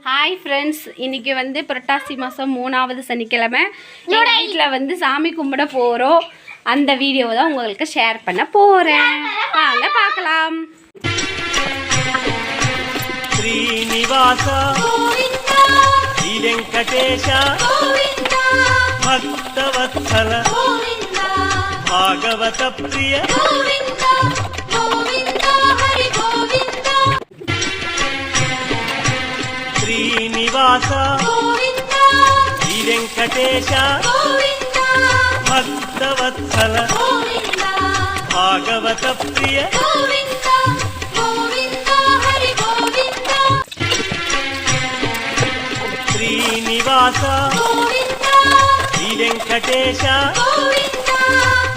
Hi friends, இன்றைக்கி வந்து புரட்டாசி மாதம் 3வது சனிக்கிழமை எங்கள் வீட்டில் வந்து சாமி கும்பிட போகிறோம். அந்த வீடியோவை தான் உங்களுக்கு ஷேர் பண்ண போகிறேன். வாங்க பார்க்கலாம். ஸ்ரீனிவாச ஸ்ரீ வெங்கடேஷ பக்தவத்சல பாகவத பிரிய శ్రీనివాస శ్రీ వెంకటేశ భక్తవత్సల భాగవత ప్రియ శ్రీనివాస శ్రీ వెంకటేశ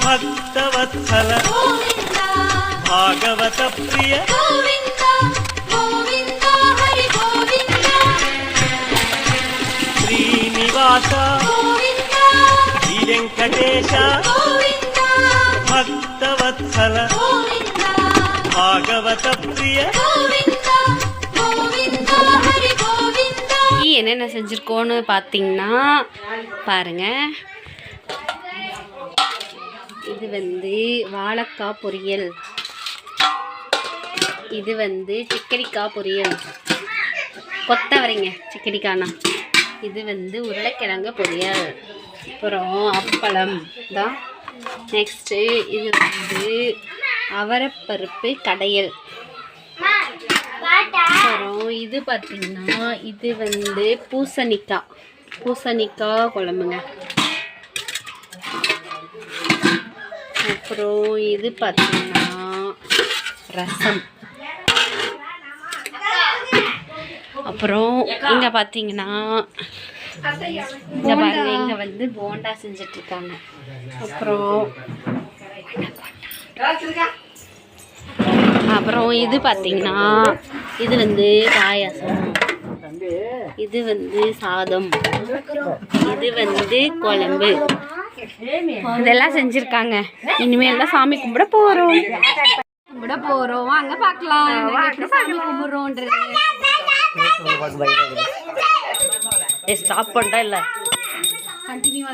భక్తవత్సల భాగవత ప్రియ శ్రీనివాస శ్రీ వెంకటేశ భక్తవత్సల భాగవత ప్రియ. என்னென்ன செஞ்சுருக்கோன்னு பார்த்தீங்கன்னா பாருங்க. இது வந்து வாழைக்காய் பொரியல், இது வந்து சிக்கடிக்காய் பொரியல், கொத்தவரைங்க சிக்கடிக்காய்னா, இது வந்து உருளைக்கிழங்கு பொரியல், அப்புறம் அப்பளம் தான். நெக்ஸ்ட்டு இது வந்து அவரைப்பருப்பு கடையல். அப்புறம் இது பார்த்திங்கன்னா இது வந்து பூசணிக்காய் குழம்புங்க. அப்புறம் இது பார்த்திங்கன்னா ரசம். அப்புறம் இங்கே பார்த்தீங்கன்னா இங்கே பாருங்க, இங்கே வந்து போண்டா செஞ்சிட்ருக்காங்க. அப்புறம் இது பார்த்தீங்கன்னா இது வந்து பாயாசம், இது வந்து சாதம், இது வந்து குழம்பு, இதெல்லாம் செஞ்சுருக்காங்க. இனிமேல் தான் சாமி கும்பிட போகிறோம். வாங்க பார்க்கலாம் எப்படி சாமி கும்பிட்றோன்றது. ஸ்டாப் பண்ணிட்டா இல்லை கண்டினியூவா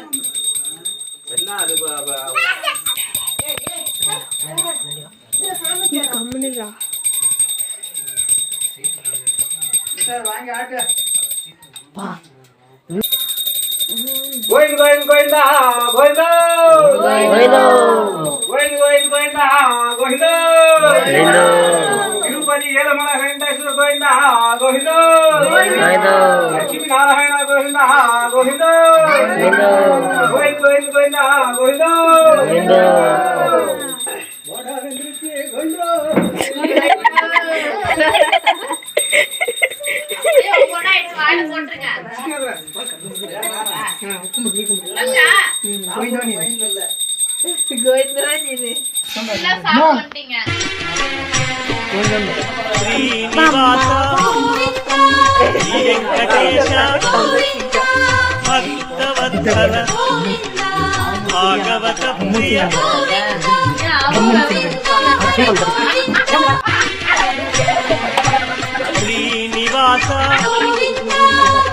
తిరుపతి ఏలమల వెంకటేశ్వర గోవింద గోవింద లక్ష్మీ నారాయణ గోవింద గోవింద గోవింద గోవింద గోవింద శ్రీనివాస శ్రీ వెంకటేశ భక్తవత్సల భాగవత ప్రియ శ్రీనివాస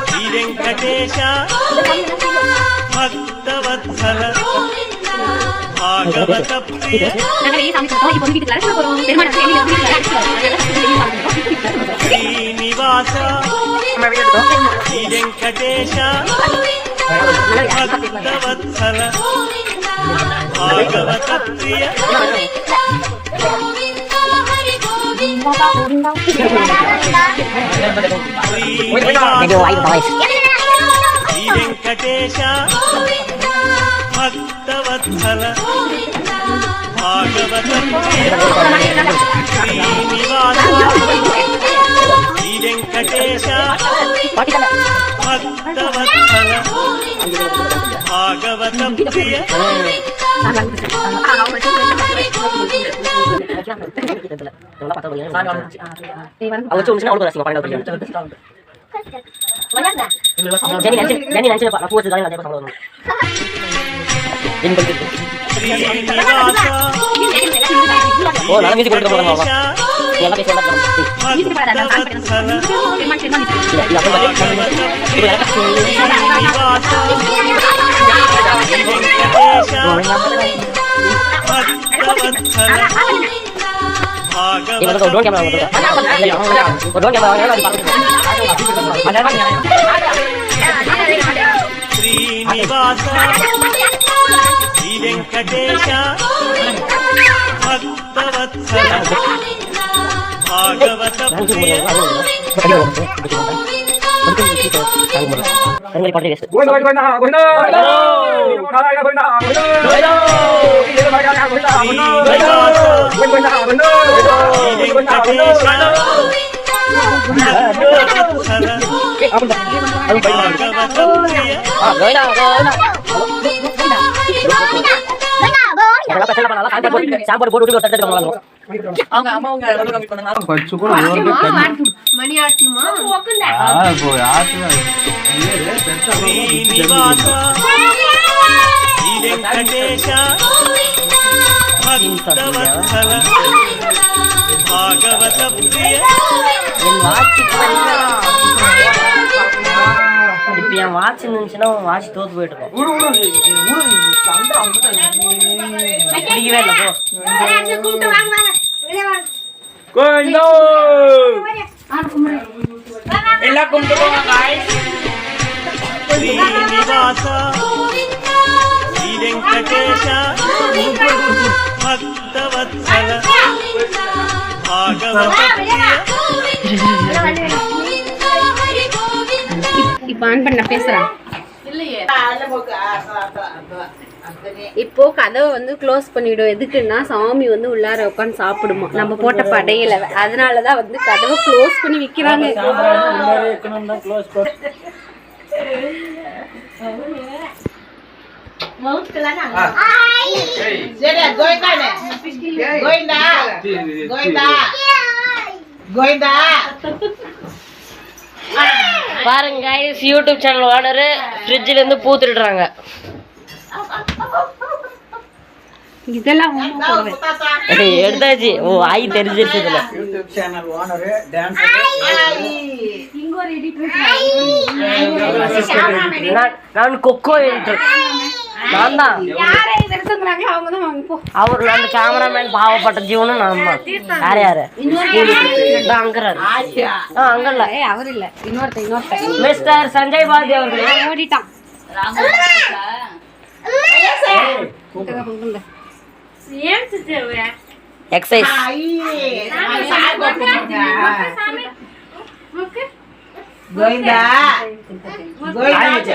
శ్రీ వెంకటేశ భక్తవత్సల భాగవత ప్రియ శ్రీనివాస శ్రీ వెంకటేశ భక్తవత్సల భాగవత ప్రియ శ్రీ వెంకటేశ భక్తవత్సల భాగవత ప్రియ శ్రీనివాస శ్రీ వెంకటేశ భక్తవత్సల భాగవత ప్రియ శ్రీనివాస శ్రీనివాస శ్రీ వెంకటేశ భక్తవత్సల భాగవత ప్రియ శ్రీనివాస శ్రీ వెంకటేశ భక్తవత్సల భాగవత ప్రియ இப்ப என் வாட்ச் இருந்துச்சுன்னா உன் வாட்ச் தோத்து போயிட்டு பிடிக்கவே இல்லை போ எல்லாம் கும்பிட்டு போங்க శ్రీనివాస శ్రీ వెంకటేశ భక్తవత్సల భాగవత இப்போ ஆன் பண்ண பேசுறேன். இப்போ கதவை வந்து க்ளோஸ் பண்ணிவிடும். எதுக்குன்னா சாமி வந்து உள்ளார உட்காந்து சாப்பிடுமா நம்ம போட்ட படையில. அதனாலதான் வந்து கதவை க்ளோஸ் பண்ணி விற்கிறாங்க. பாருங்க யூடியூப் சேனல் ஓனரு ஃப்ரிட்ஜ்ல இருந்து பூ திருடுறாங்க. இதெல்லாம் எடுத்தாச்சு. ஓ ஆய் தெரிஞ்சிருச்சு இதுல. யூடியூப் சேனல் ஓனரு டான்ஸ் நான் கொக்கோ எடிட்டர். நான் தான் அவர் அந்த கேமராமேன் பாவப்பட்ட ஜீவனும் நான் தான். யார் யாரு அங்கறாரு அங்கல்ல அவர் இல்ல இன்னொருத்த மிஸ்டர் சஞ்சய் பாரதி அவர்களே ஓடிட்டான். எக்ஸசைஸ் கோவிந்தா கோவிந்தா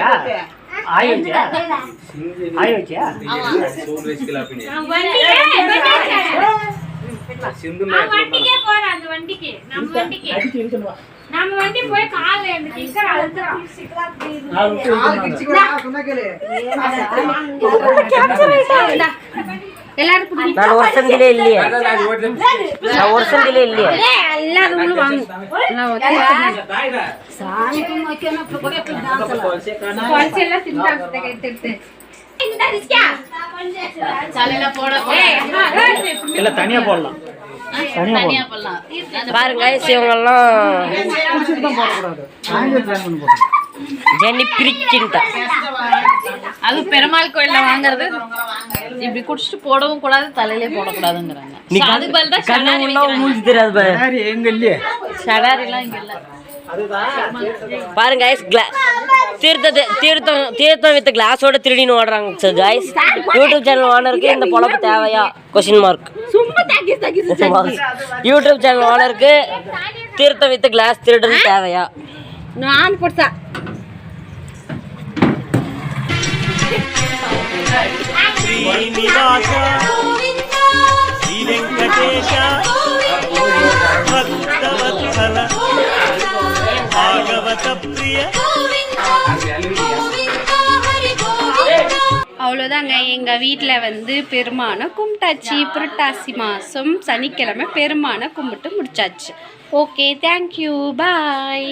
आयो क्या நம்ம வண்டி போய் கால்ல இந்த கிக்கர் அழுத்துறோம் எல்லாரும் நான் வருஷத்திலே இல்லையே நான் வருஷத்திலே இல்லையே எல்லாரும் வாங்க சாமிக்கு மொக்கன ப்ரோடக்ட் டான்ஸ்ல கால்ஸ் எல்லாம் சிந்தாங்க கைத்தெடுத்து இந்த ரிஸ்கா சாலைல போட இல்ல தனியா போடலாம் தனியா போடலாம் பாருங்க இவங்க எல்லாம் ஜெனி பிரிச்சிட்டா அது பெருமாள் கோயில்ல வாங்குறது இப்படி குடிச்சிட்டு போடவும் கூடாது தலையிலே போடக்கூடாதுங்கறாங்க. அதுக்கு பதிலா கண்ணு உள்ள மூஞ்சி தெரியாது பாரு எங்க இல்லையே ஷடாரிலாம் இங்க இல்ல. பாருங்க गाइस தீர்த்தம் வித் கிளாஸோட திருடின்னு ஓடுறாங்க गाइस. யூடியூப் சேனல் ஓனருக்கு இந்த பொழப்பு தேவையா क्वेश्चन மார்க். சும்மா தாக்கி யூடியூப் சேனல் ஓனருக்கு தீர்த்தம் வித் கிளாஸ் திருடுறது தேவையா? நான் போட்டா శ్రీనివాస శ్రీ వెంకటేశ భక్తవత్సల భాగవత ప్రియ. அவ்வளோதாங்க. எங்கள் வீட்டில் வந்து பெருமானை கும்பிட்டாச்சு. புரட்டாசி மாதம் சனிக்கிழமை பெருமானை கும்பிட்டு முடிச்சாச்சு. ஓகே, தேங்க்யூ, பாய்.